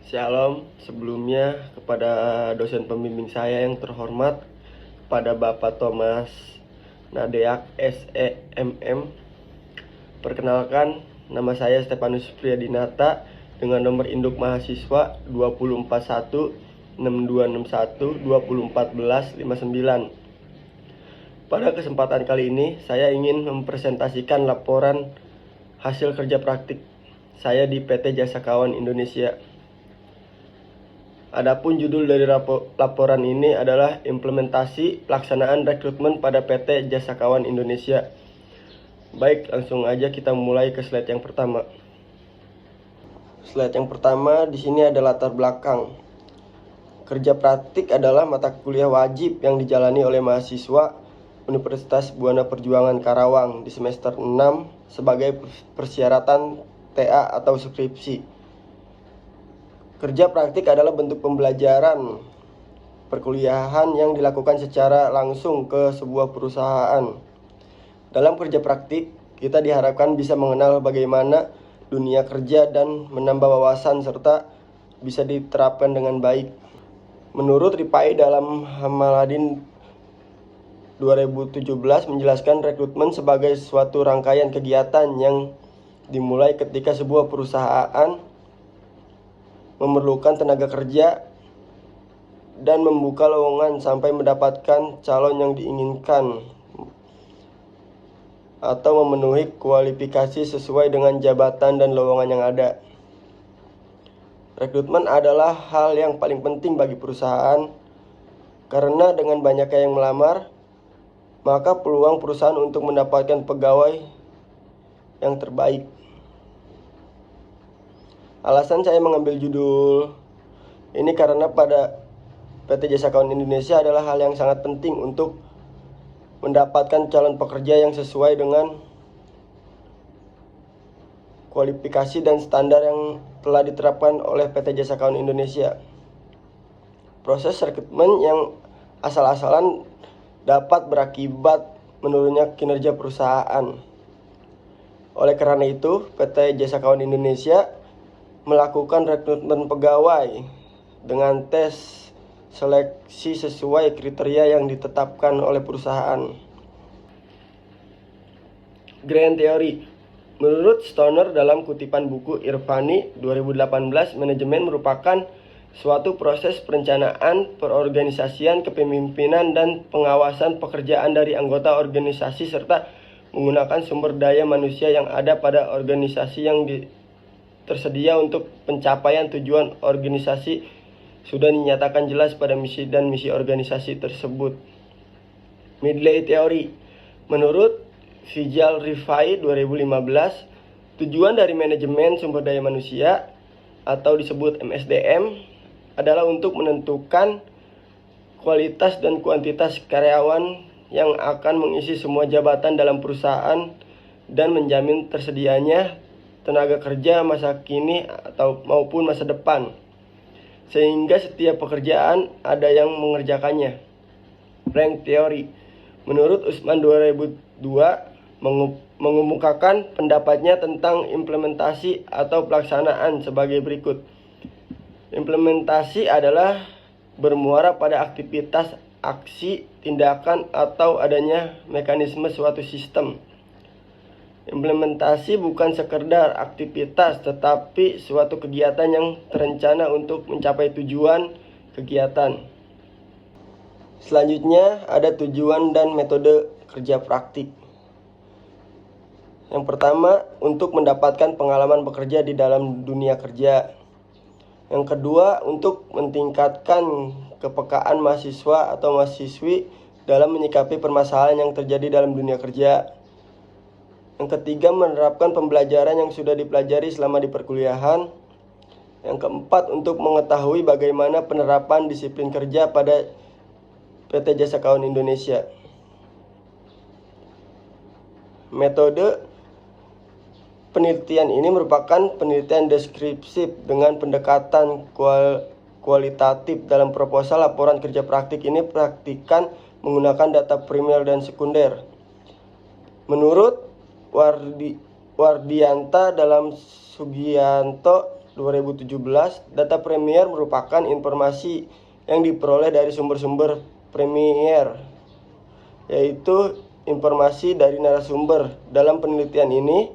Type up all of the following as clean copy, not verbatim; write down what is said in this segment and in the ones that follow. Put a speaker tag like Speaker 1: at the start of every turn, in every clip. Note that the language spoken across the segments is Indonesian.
Speaker 1: Shalom sebelumnya kepada dosen pembimbing saya yang terhormat, kepada Bapak Thomas Nadeak SEMM. Perkenalkan, nama saya Stefanus Priyadinata dengan nomor induk mahasiswa 2041-6261-2014-59. Pada kesempatan kali ini, saya ingin mempresentasikan laporan hasil kerja praktik saya di PT Jasa Kawan Indonesia. Adapun judul dari laporan ini adalah implementasi pelaksanaan rekrutmen pada PT Jasa Kawan Indonesia. Baik, langsung aja kita mulai ke slide yang pertama. Slide yang pertama di sini ada latar belakang. Kerja praktik adalah mata kuliah wajib yang dijalani oleh mahasiswa Universitas Buana Perjuangan Karawang di semester 6 sebagai persyaratan TA atau skripsi. Kerja praktik adalah bentuk pembelajaran perkuliahan yang dilakukan secara langsung ke sebuah perusahaan. Dalam kerja praktik, kita diharapkan bisa mengenal bagaimana dunia kerja dan menambah wawasan serta bisa diterapkan dengan baik. Menurut Ripai dalam Hamaladin 2017 menjelaskan rekrutmen sebagai suatu rangkaian kegiatan yang dimulai ketika sebuah perusahaan memerlukan tenaga kerja dan membuka lowongan sampai mendapatkan calon yang diinginkan atau memenuhi kualifikasi sesuai dengan jabatan dan lowongan yang ada. Rekrutmen adalah hal yang paling penting bagi perusahaan karena dengan banyaknya yang melamar, maka peluang perusahaan untuk mendapatkan pegawai yang terbaik. Alasan saya mengambil judul ini karena pada PT Jasa Kawan Indonesia adalah hal yang sangat penting untuk mendapatkan calon pekerja yang sesuai dengan kualifikasi dan standar yang telah diterapkan oleh PT Jasa Kawan Indonesia. Proses rekrutmen yang asal-asalan dapat berakibat menurunnya kinerja perusahaan. Oleh karena itu, PT Jasa Kawan Indonesia melakukan rekrutmen pegawai dengan tes seleksi sesuai kriteria yang ditetapkan oleh perusahaan. Grand Theory. Menurut Stoner dalam kutipan buku Irvani 2018, manajemen merupakan suatu proses perencanaan, perorganisasian, kepemimpinan, dan pengawasan pekerjaan dari anggota organisasi serta menggunakan sumber daya manusia yang ada pada organisasi yang tersedia untuk pencapaian tujuan organisasi sudah dinyatakan jelas pada misi dan misi organisasi tersebut. Midley Theory. Menurut Vijal Rifai 2015, tujuan dari manajemen sumber daya manusia atau disebut MSDM adalah untuk menentukan kualitas dan kuantitas karyawan yang akan mengisi semua jabatan dalam perusahaan dan menjamin tersedianya tenaga kerja masa kini atau maupun masa depan, sehingga setiap pekerjaan ada yang mengerjakannya. Rank Theory. Menurut Usman 2002 mengemukakan pendapatnya tentang implementasi atau pelaksanaan sebagai berikut. Implementasi adalah bermuara pada aktivitas, aksi, tindakan, atau adanya mekanisme suatu sistem. Implementasi bukan sekedar aktivitas, tetapi suatu kegiatan yang terencana untuk mencapai tujuan kegiatan. Selanjutnya ada tujuan dan metode kerja praktik. Yang pertama, untuk mendapatkan pengalaman bekerja di dalam dunia kerja. Yang kedua, untuk meningkatkan kepekaan mahasiswa atau mahasiswi dalam menyikapi permasalahan yang terjadi dalam dunia kerja. Yang ketiga, menerapkan pembelajaran yang sudah dipelajari selama di perkuliahan. Yang keempat, untuk mengetahui bagaimana penerapan disiplin kerja pada PT Jasa Kawan Indonesia. Metode penelitian ini merupakan penelitian deskripsif dengan pendekatan kualitatif. Dalam proposal laporan kerja praktik ini praktikan menggunakan data primer dan sekunder. Menurut Wardianta dalam Sugianto 2017, data Premier merupakan informasi yang diperoleh dari sumber-sumber Premier, yaitu informasi dari narasumber. Dalam penelitian ini,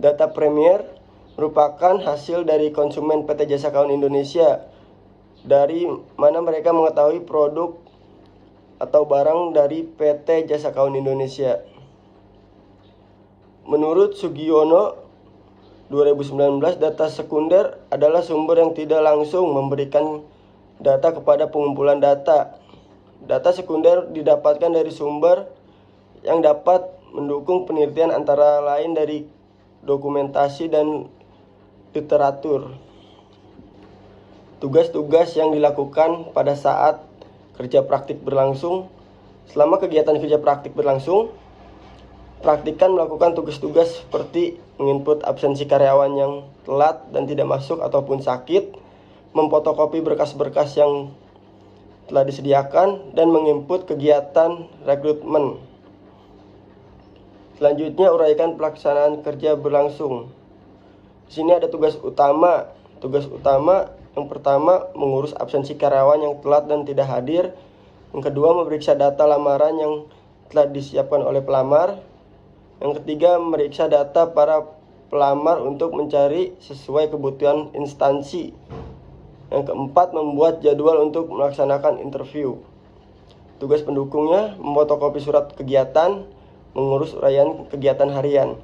Speaker 1: data Premier merupakan hasil dari konsumen PT Jasa Keuangan Indonesia, dari mana mereka mengetahui produk atau barang dari PT Jasa Keuangan Indonesia. Menurut Sugiono 2019, data sekunder adalah sumber yang tidak langsung memberikan data kepada pengumpulan data. Data sekunder didapatkan dari sumber yang dapat mendukung penelitian, antara lain dari dokumentasi dan literatur. Tugas-tugas yang dilakukan pada saat kerja praktik berlangsung. Selama kegiatan kerja praktik berlangsung, praktikan melakukan tugas-tugas seperti menginput absensi karyawan yang telat dan tidak masuk ataupun sakit, memfotokopi berkas-berkas yang telah disediakan, dan menginput kegiatan rekrutmen. Selanjutnya, uraikan pelaksanaan kerja berlangsung. Di sini ada tugas utama. Tugas utama yang pertama, mengurus absensi karyawan yang telat dan tidak hadir. Yang kedua, memeriksa data lamaran yang telah disiapkan oleh pelamar. Yang ketiga, memeriksa data para pelamar untuk mencari sesuai kebutuhan instansi. Yang keempat, membuat jadwal untuk melaksanakan interview. Tugas pendukungnya, memfotokopi surat kegiatan, mengurus uraian kegiatan harian.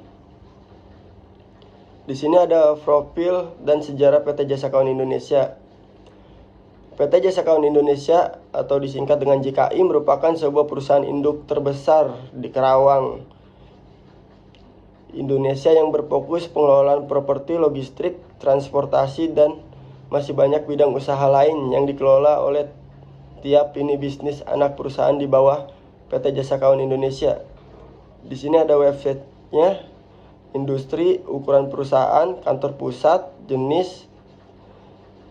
Speaker 1: Di sini ada profil dan sejarah PT Jasa Keuangan Indonesia. PT Jasa Keuangan Indonesia atau disingkat dengan JKI merupakan sebuah perusahaan induk terbesar di Karawang, Indonesia, yang berfokus pengelolaan properti, logistik, transportasi, dan masih banyak bidang usaha lain yang dikelola oleh tiap lini bisnis anak perusahaan di bawah PT Jasa Keuangan Indonesia. Di sini ada websitenya, industri, ukuran perusahaan, kantor pusat, jenis,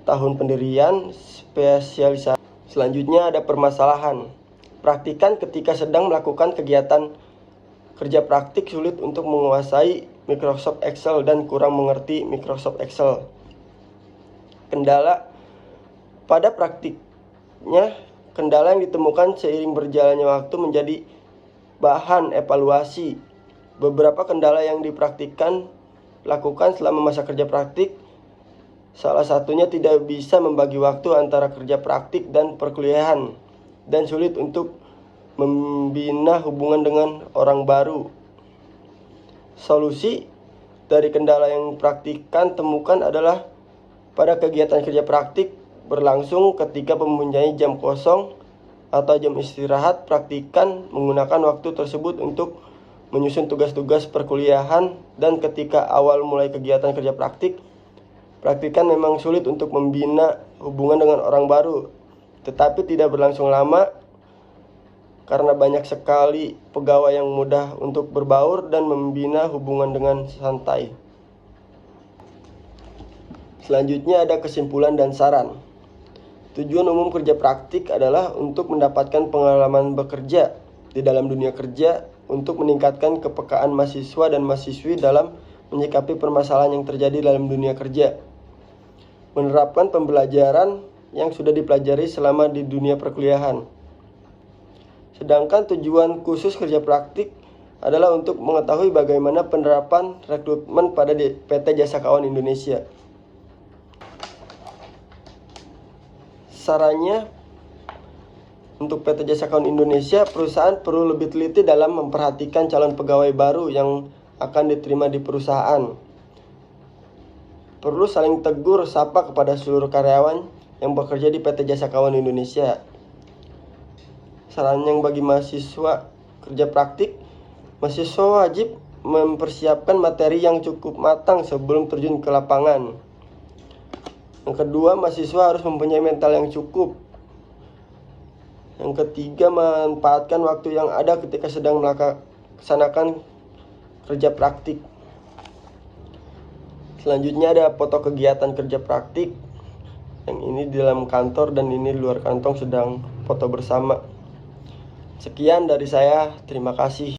Speaker 1: tahun pendirian, spesialisasi. Selanjutnya ada permasalahan. Praktikan ketika sedang melakukan kegiatan kerja praktik sulit untuk menguasai Microsoft Excel dan kurang mengerti Microsoft Excel. Kendala pada praktiknya, kendala yang ditemukan seiring berjalannya waktu menjadi bahan evaluasi. Beberapa kendala yang dipraktikkan lakukan selama masa kerja praktik, salah satunya tidak bisa membagi waktu antara kerja praktik dan perkuliahan, dan sulit untuk membina hubungan dengan orang baru. Solusi dari kendala yang praktikan temukan adalah pada kegiatan kerja praktik berlangsung ketika mempunyai jam kosong atau jam istirahat, praktikan menggunakan waktu tersebut untuk menyusun tugas-tugas perkuliahan. Dan ketika awal mulai kegiatan kerja praktik, praktikan memang sulit untuk membina hubungan dengan orang baru, tetapi tidak berlangsung lama karena banyak sekali pegawai yang mudah untuk berbaur dan membina hubungan dengan santai. Selanjutnya ada kesimpulan dan saran. Tujuan umum kerja praktik adalah untuk mendapatkan pengalaman bekerja di dalam dunia kerja, untuk meningkatkan kepekaan mahasiswa dan mahasiswi dalam menyikapi permasalahan yang terjadi dalam dunia kerja, menerapkan pembelajaran yang sudah dipelajari selama di dunia perkuliahan. Sedangkan tujuan khusus kerja praktik adalah untuk mengetahui bagaimana penerapan rekrutmen pada PT Jasa Keuangan Indonesia. Sarannya, untuk PT Jasa Keuangan Indonesia, perusahaan perlu lebih teliti dalam memperhatikan calon pegawai baru yang akan diterima di perusahaan. Perlu saling tegur sapa kepada seluruh karyawan yang bekerja di PT Jasa Keuangan Indonesia. Saran yang bagi mahasiswa kerja praktik, mahasiswa wajib mempersiapkan materi yang cukup matang sebelum terjun ke lapangan. Yang kedua, mahasiswa harus mempunyai mental yang cukup. Yang ketiga, manfaatkan waktu yang ada ketika sedang melaksanakan kerja praktik. Selanjutnya ada foto kegiatan kerja praktik. Yang ini di dalam kantor dan ini di luar kantong sedang foto bersama. Sekian dari saya, terima kasih.